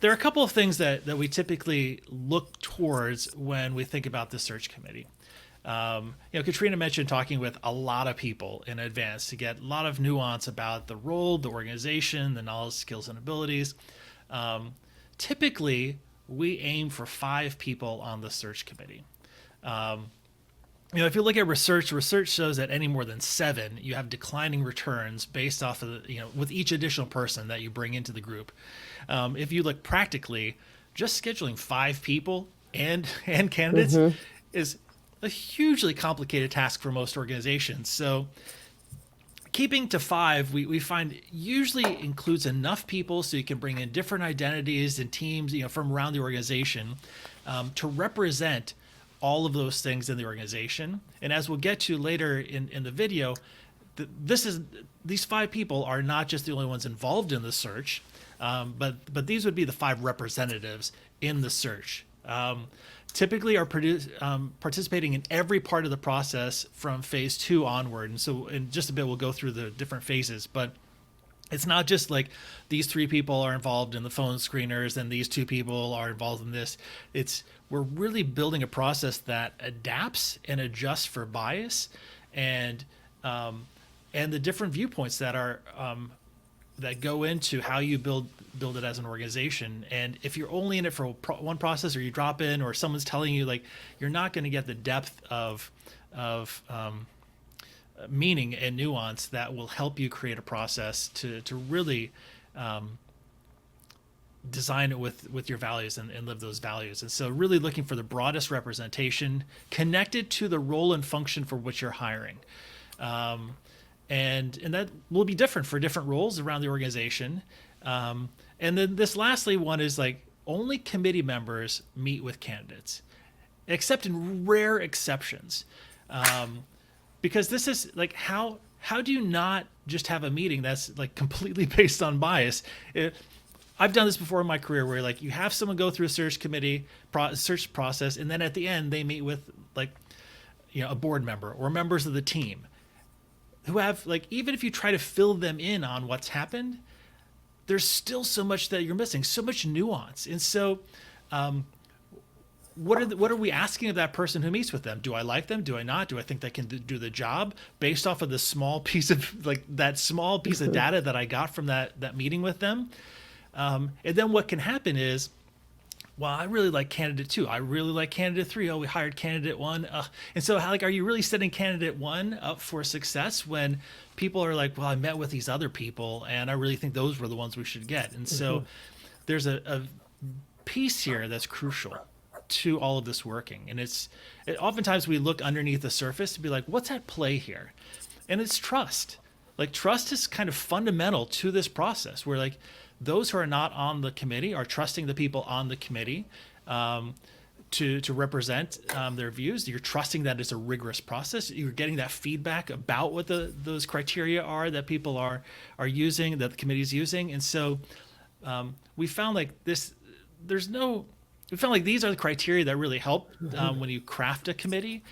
there are a couple of things that we typically look towards when we think about the search committee. Katrina mentioned talking with a lot of people in advance to get a lot of nuance about the role, the organization, the knowledge, skills, and abilities. Um, Typically, we aim for 5 people on the search committee. Um, if you look at research shows that any more than 7, you have declining returns based off of with each additional person that you bring into the group. If you look practically, just scheduling 5 people and candidates Mm-hmm. is a hugely complicated task for most organizations. So keeping to 5, we find usually includes enough people so you can bring in different identities and teams, from around the organization, to represent all of those things in the organization. And as we'll get to later in the video, these 5 people are not just the only ones involved in the search, but these would be the 5 representatives in the search. Typically are participating in every part of the process from phase 2 onward. And so in just a bit, we'll go through the different phases, but it's not just like these 3 people are involved in the phone screeners and these 2 people are involved in this. We're really building a process that adapts and adjusts for bias and um, and the different viewpoints that go into how you build it as an organization. And if you're only in it for one process, or you drop in, or someone's telling you, like, you're not going to get the depth of meaning and nuance that will help you create a process to really um, design it with your values and live those values. And so really looking for the broadest representation connected to the role and function for which you're hiring. Um, and that will be different for different roles around the organization. And then this lastly one is like only committee members meet with candidates, except in rare exceptions. Um, because this is like how do you not just have a meeting that's like completely based on bias? I've done this before in my career where like you have someone go through a search committee search process, and then at the end they meet with like a board member or members of the team who have, like, even if you try to fill them in on what's happened, there's still so much that you're missing, so much nuance. And so what are we asking of that person who meets with them? Do I like them? Do I not? Do I think they can do the job based off of the small piece of like that small piece of data that I got from that meeting with them? And then what can happen is, well, I really like candidate 2. I really like candidate 3. Oh, we hired candidate 1. And so, like, are you really setting candidate 1 up for success when people are like, well, I met with these other people, and I really think those were the ones we should get? And so, there's a piece here that's crucial to all of this working, and oftentimes we look underneath the surface to be like, what's at play here? And it's trust. Like, trust is kind of fundamental to this process, where like those who are not on the committee are trusting the people on the committee to represent their views. You're trusting that it's a rigorous process. You're getting that feedback about what those criteria are that people are using, that the committee is using. And so we found like this. We found like these are the criteria that really help when you craft a committee.